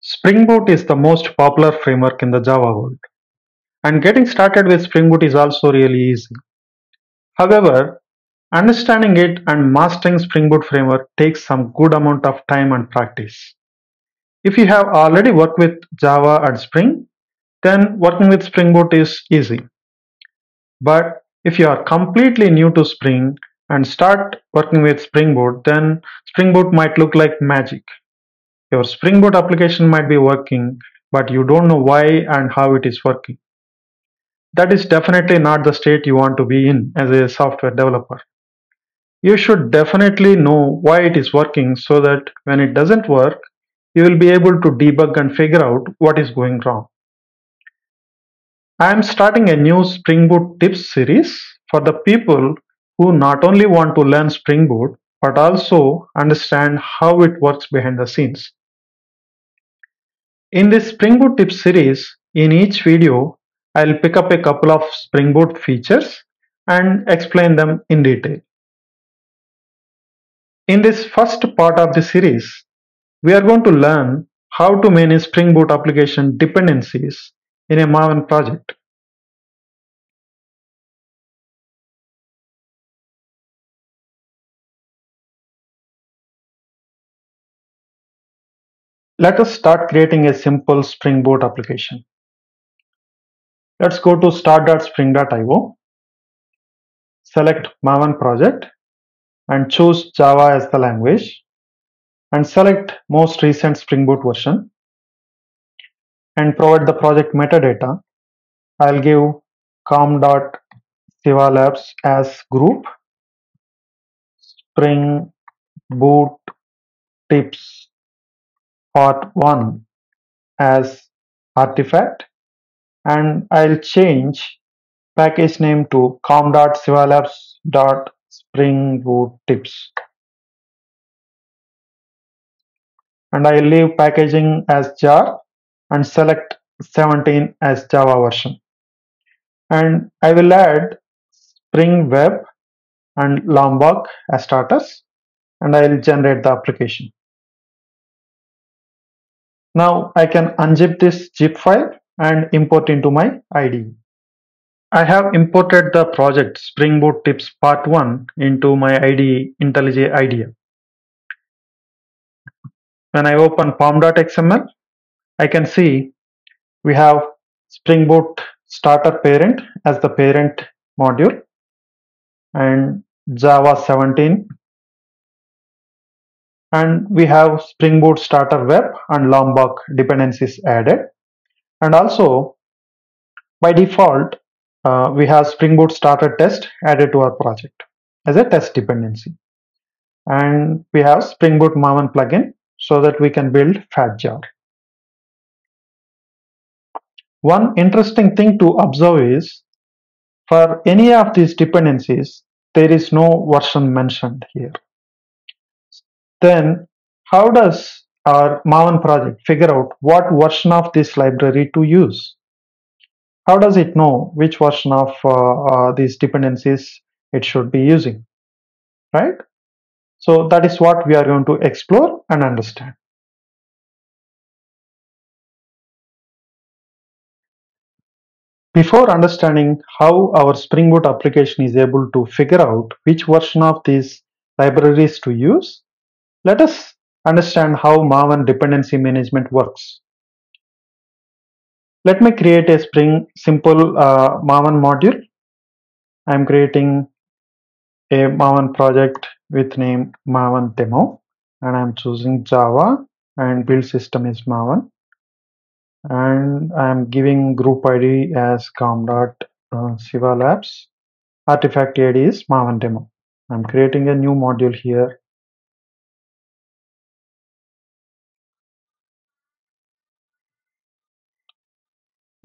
Spring Boot is the most popular framework in the Java world, and getting started with Spring Boot is also really easy. However, understanding it and mastering Spring Boot framework takes some good amount of time and practice. If you have already worked with Java and Spring, then working with Spring Boot is easy. But if you are completely new to Spring and start working with Spring Boot, then Spring Boot might look like magic. Your Spring Boot application might be working, but you don't know why and how it is working. That is definitely not the state you want to be in as a software developer. You should definitely know why it is working so that when it doesn't work, you will be able to debug and figure out what is going wrong. I am starting a new Spring Boot tips series for the people who not only want to learn Spring Boot but also understand how it works behind the scenes. In this Spring Boot tips series, in each video, I'll pick up a couple of Spring Boot features and explain them in detail. In this first part of the series, we are going to learn how to manage Spring Boot application dependencies in a Maven project. Let us start creating a simple Spring Boot application. Let's go to start.spring.io, select Maven project and choose Java as the language, and select most recent Spring Boot version and provide the project metadata. I'll give com.SivaLabs as group, Spring Boot tips part 1 as artifact, and I'll change package name to com.sivalabs.springboottips, and I'll leave packaging as jar and select 17 as Java version, and I will add Spring Web and Lombok as starters, and I'll generate the application. Now I can unzip this zip file and import into my IDE. I have imported the project Spring Boot Tips Part 1 into my IDE IntelliJ IDEA. When I open pom.xml, I can see we have Spring Boot Starter Parent as the parent module and Java 17, and we have Spring Boot Starter Web and Lombok dependencies added, and also by default we have Spring Boot Starter Test added to our project as a test dependency, and we have Spring Boot Maven plugin so that we can build fat jar. One interesting thing to observe is for any of these dependencies there is no version mentioned here. Then how does our Maven project figure out what version of this library to use? How does it know which version of these dependencies it should be using, right? So that is what we are going to explore and understand. Before understanding how our Spring Boot application is able to figure out which version of these libraries to use, let us understand how Maven dependency management works. Let me create a simple Maven module. I am creating a Maven project with name Maven demo, and I am choosing Java and build system is Maven, and I am giving group ID as com.sivalabs. Artifact ID is Maven demo. I am creating a new module here.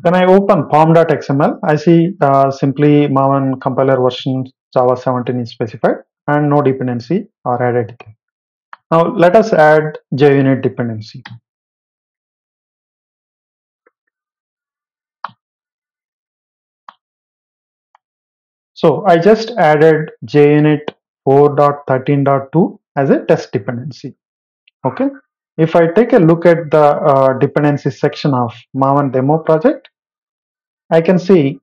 When I open pom.xml, I see simply Maven compiler version Java 17 is specified and no dependency are added. Now let us add Junit dependency. So I just added JUnit 4.13.2 as a test dependency. Okay. If I take a look at the dependency section of Maven demo project, I can see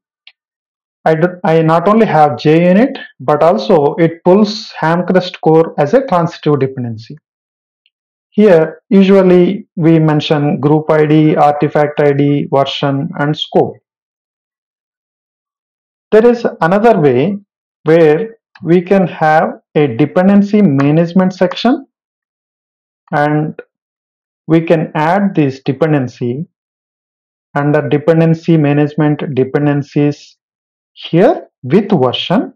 I not only have JUnit, but also it pulls Hamcrest core as a transitive dependency. Here, usually we mention group ID, artifact ID, version, and scope. There is another way where we can have a dependency management section, and we can add this dependency under dependency management dependencies here with version,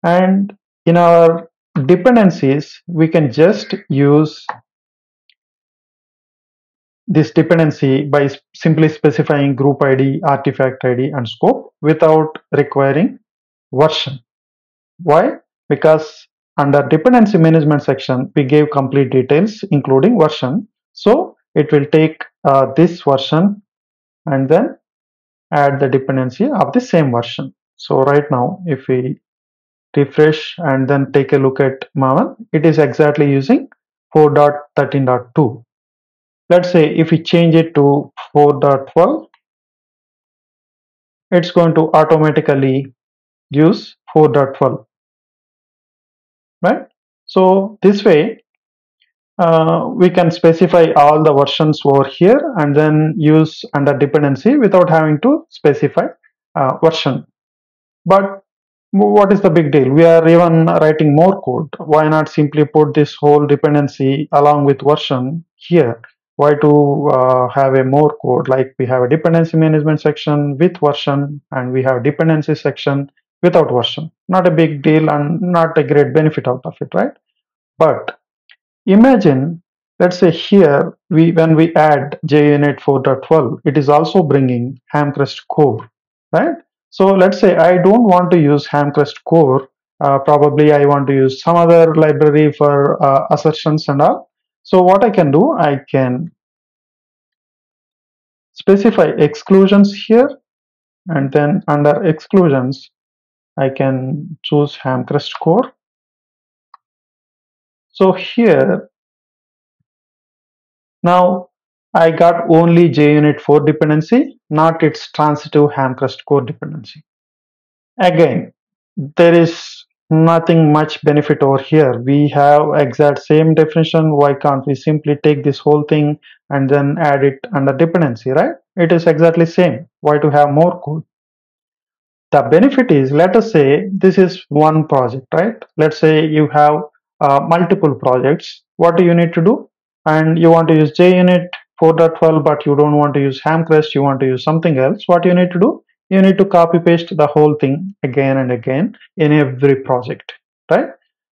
and in our dependencies we can just use this dependency by simply specifying group ID, artifact ID, and scope without requiring version. Why? Because under dependency management section we gave complete details including version, so it will take this version and then add the dependency of the same version. So right now if we refresh and then take a look at Maven, it is exactly using 4.13.2. Let's say if we change it to 4.12, it's going to automatically use 4.12, right? So this way we can specify all the versions over here and then use under dependency without having to specify version. But what is the big deal? We are even writing more code. Why not simply put this whole dependency along with version here? Why to have a more code? Like we have a dependency management section with version and we have dependency section without version. Not a big deal and not a great benefit out of it, right? But imagine, let's say here when we add JUnit 4.12, it is also bringing Hamcrest core, right? So let's say I don't want to use Hamcrest core. Probably I want to use some other library for assertions and all. So what I can do, I can specify exclusions here, and then under exclusions, I can choose Hamcrest core. So here now I got only JUnit 4 dependency, not its transitive Hamcrest core dependency. Again, there is nothing much benefit over here. We have exact same definition. Why can't we simply take this whole thing and then add it under dependency, right? It is exactly same. Why to have more code? The benefit is, let us say this is one project, right? Let's say you have multiple projects. What do you need to do? And you want to use JUnit 4.12, but you don't want to use Hamcrest, you want to use something else. What you need to do? You need to copy paste the whole thing again and again in every project, right?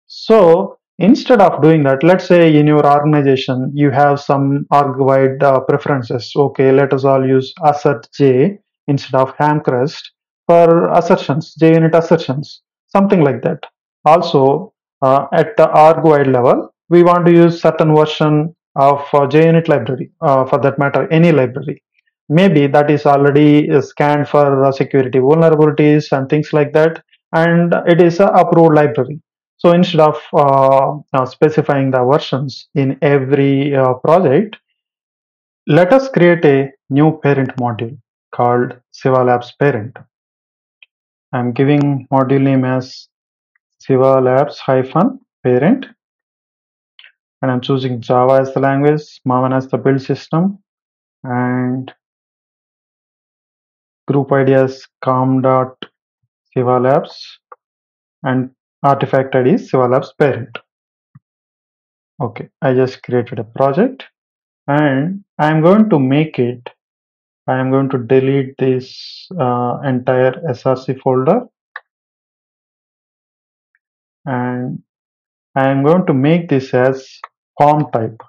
So instead of doing that, let's say in your organization you have some org-wide preferences. Okay, let us all use assert J instead of Hamcrest for assertions, JUnit assertions, something like that. Also, at the org-wide level, we want to use certain version of JUnit library, for that matter, any library. Maybe that is already scanned for security vulnerabilities and things like that, and it is a approved library. So instead of specifying the versions in every project, let us create a new parent module called SivaLabs parent. I'm giving module name as SivaLabs parent, and I'm choosing Java as the language, Maven as the build system, and group ID as com.sivalabs, and artifact ID is SivaLabs parent. Okay, I just created a project and I'm going to make it. I'm going to delete this entire src folder, and I'm going to make this as POM type.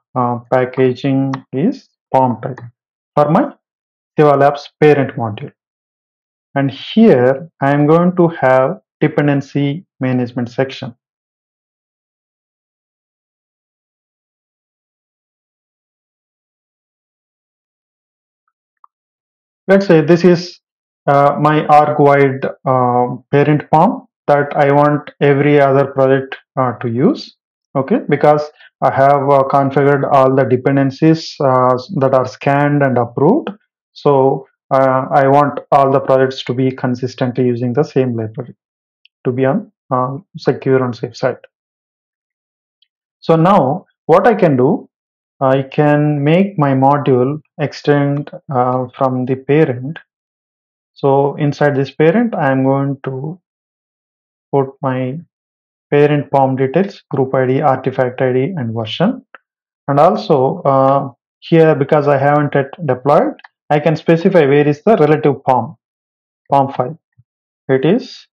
Packaging is POM type for my SivaLabs parent module. And here I'm going to have dependency management section. Let's say this is my org-wide parent POM, that I want every other project to use. Okay, because I have configured all the dependencies that are scanned and approved. So I want all the projects to be consistently using the same library to be on secure and safe side. So now what I can do, I can make my module extend from the parent. So inside this parent, I am going to put my parent POM details, group ID, artifact ID, and version. And also here, because I haven't yet deployed, I can specify where is the relative POM file. It is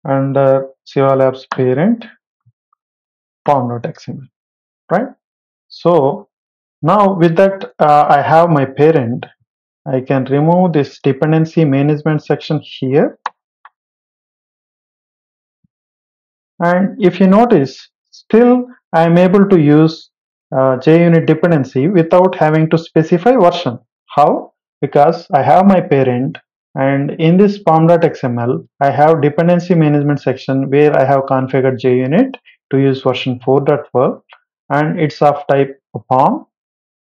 under SivaLabs parent POM.xml, right? So now with that, I have my parent. I can remove this dependency management section here. And if you notice, still I am able to use JUnit dependency without having to specify version. How? Because I have my parent, and in this pom.xml, I have dependency management section where I have configured JUnit to use version 4.12, and it's of type POM,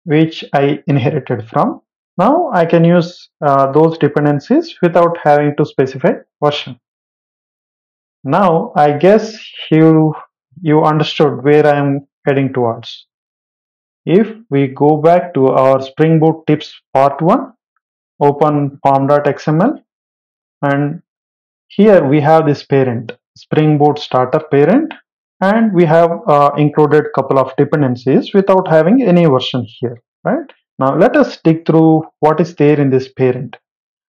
which I inherited from. Now I can use those dependencies without having to specify version. Now I guess you understood where I am heading towards. If we go back to our Spring Boot tips part 1, open pom.xml, and here we have this parent, Spring Boot starter parent, and we have included couple of dependencies without having any version here, right? Now let us dig through what is there in this parent.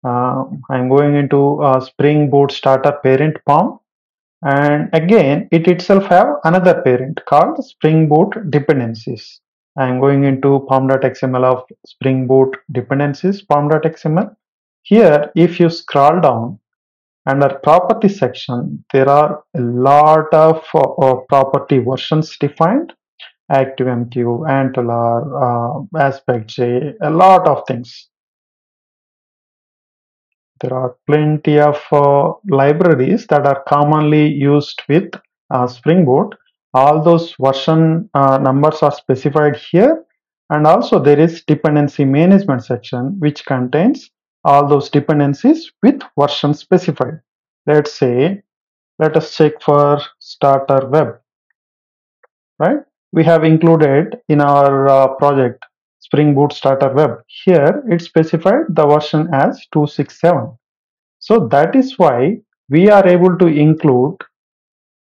I'm going into Spring Boot starter parent POM, and again it itself have another parent called Spring Boot dependencies. I'm going into pom.xml of Spring Boot dependencies pom.xml. Here if you scroll down under property section, there are a lot of property versions defined: ActiveMQ, Antelar, AspectJ, a lot of things. There are plenty of libraries that are commonly used with Spring Boot. All those version numbers are specified here, and also there is dependency management section which contains all those dependencies with version specified. Let's say, let us check for starter web, right? We have included in our project Spring Boot starter web. Here it specified the version as 267. So that is why we are able to include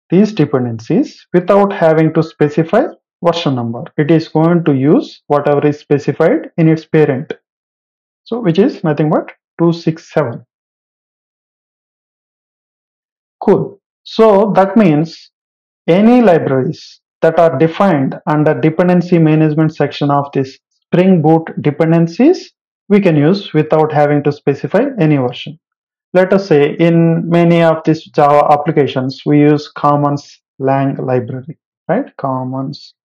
these dependencies without having to specify version number. It is going to use whatever is specified in its parent. So which is nothing but 267. Cool. So that means any libraries that are defined under dependency management section of this Spring Boot dependencies, we can use without having to specify any version. Let us say in many of these Java applications, we use Commons Lang library, right? Commons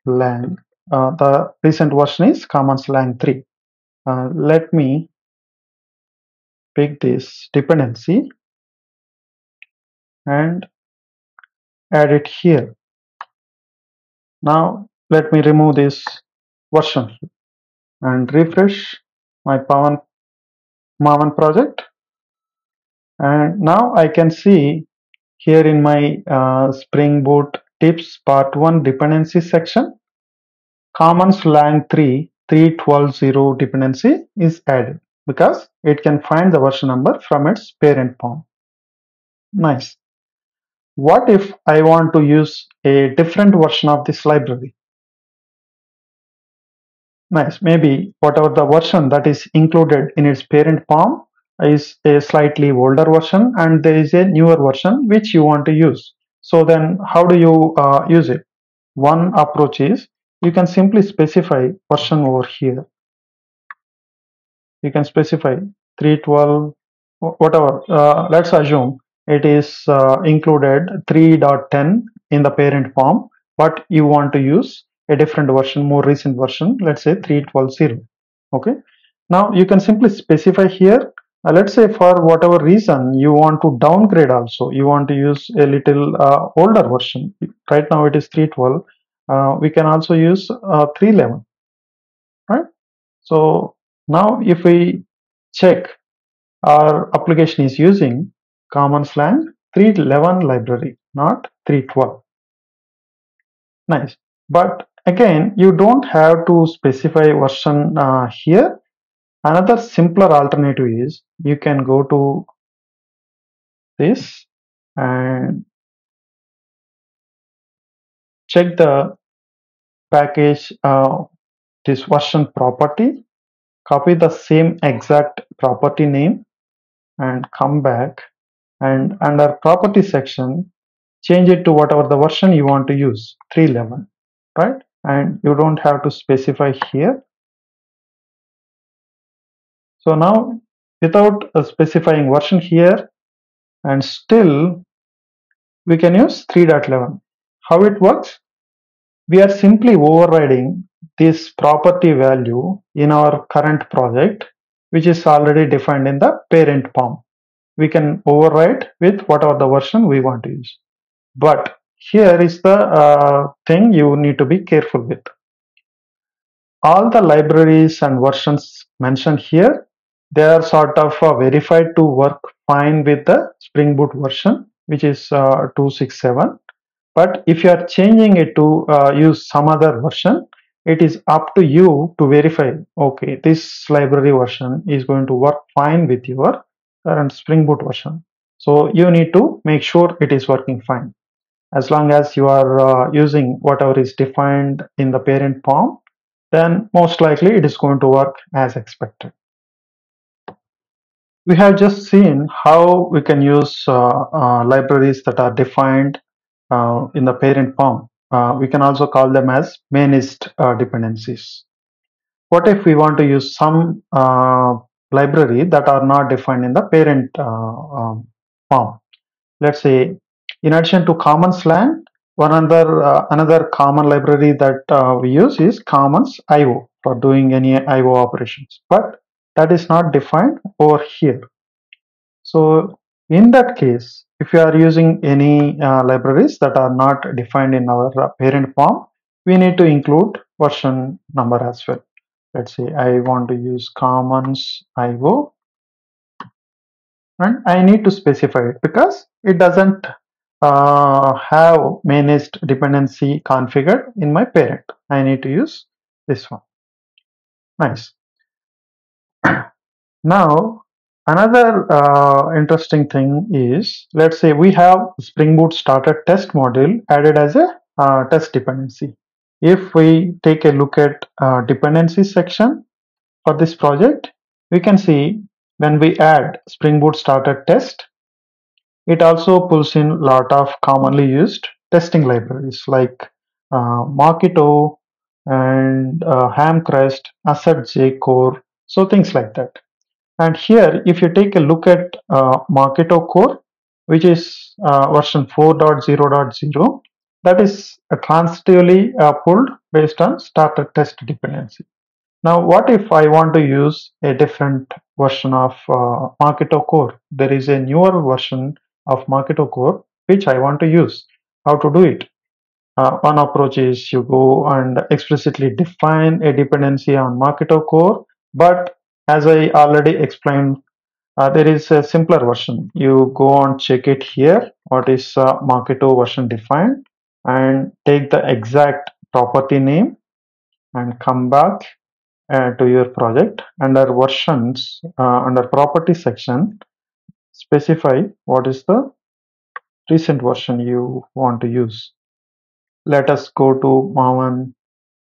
Lang. The recent version is Commons Lang 3. Let me pick this dependency and add it here. Now let me remove this version and refresh my Maven project. And now I can see here in my Spring Boot tips part 1 dependency section, Commons Lang 3 3.12.0 dependency is added because it can find the version number from its parent POM. Nice. What if I want to use a different version of this library? Nice. Maybe whatever the version that is included in its parent POM is a slightly older version and there is a newer version which you want to use. So then how do you use it? One approach is you can simply specify version over here. You can specify 3.12, whatever. Let's assume it is included 3.10 in the parent POM, but you want to use a different version, more recent version, let's say 3.12.0. Okay. Now you can simply specify here let's say for whatever reason you want to downgrade also, you want to use a little older version. Right now it is 3.12. We can also use 3.11, right? So now if we check, our application is using common slang 3.11 library, not 3.12. Nice. But again, you don't have to specify version here. Another simpler alternative is you can go to this and check the package, this version property, copy the same exact property name and come back, and under property section change it to whatever the version you want to use, 3.11, right? And you don't have to specify here. So now without specifying version here, and still we can use 3.11. How it works? We are simply overriding this property value in our current project, which is already defined in the parent POM. We can override with whatever the version we want to use. But here is the thing you need to be careful with. All the libraries and versions mentioned here, they are sort of verified to work fine with the Spring Boot version, which is 2.6.7. But if you are changing it to use some other version, it is up to you to verify, okay, this library version is going to work fine with your current Spring Boot version. So you need to make sure it is working fine. As long as you are using whatever is defined in the parent POM, then most likely it is going to work as expected. We have just seen how we can use libraries that are defined in the parent POM. We can also call them as managed dependencies. What if we want to use some library that are not defined in the parent POM? Let's say, in addition to common slang, another common library that we use is commons IO for doing any IO operations, but that is not defined over here. So in that case, if you are using any libraries that are not defined in our parent POM, we need to include version number as well. Let's say I want to use commons IO, and I need to specify it because it doesn't have managed dependency configured in my parent. I need to use this one. Nice. Now, another interesting thing is, let's say we have Spring Boot starter test module added as a test dependency. If we take a look at dependency section for this project, we can see when we add Spring Boot starter test, it also pulls in a lot of commonly used testing libraries like Marketo and Hamcrest, Asset Core, so things like that. And here, if you take a look at Marketo core, which is version 4.0.0, that is transitively pulled based on starter test dependency. Now, what if I want to use a different version of Marketo core? There is a newer version of Marketo core which I want to use. How to do it? One approach is you go and explicitly define a dependency on Marketo core, but as I already explained, there is a simpler version. You go and check it here, what is Marketo version defined, and take the exact property name and come back to your project. Under versions, under property section, specify what is the recent version you want to use. Let us go to Maven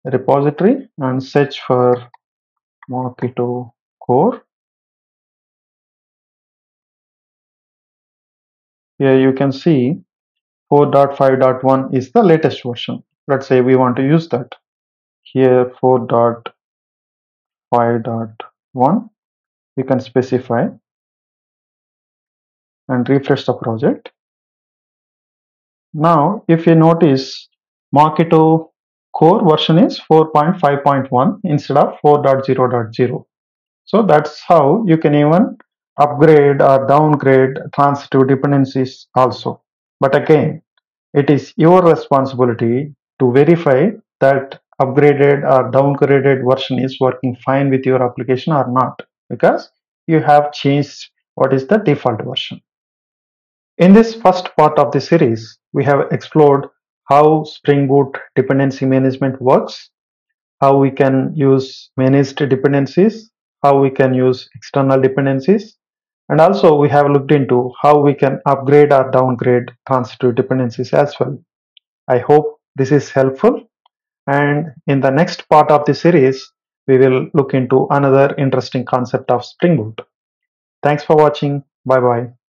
repository and search for Marketo core. Here you can see 4.5.1 is the latest version. Let's say we want to use that. Here 4.5.1, you can specify and refresh the project. Now, if you notice, Marketo core version is 4.5.1 instead of 4.0.0. So that's how you can even upgrade or downgrade transitive dependencies also. But again, it is your responsibility to verify that upgraded or downgraded version is working fine with your application or not, because you have changed what is the default version. In this first part of the series, we have explored how Spring Boot dependency management works, how we can use managed dependencies, how we can use external dependencies, and also we have looked into how we can upgrade or downgrade transitive dependencies as well. I hope this is helpful, and in the next part of the series, we will look into another interesting concept of Spring Boot. Thanks for watching. Bye bye.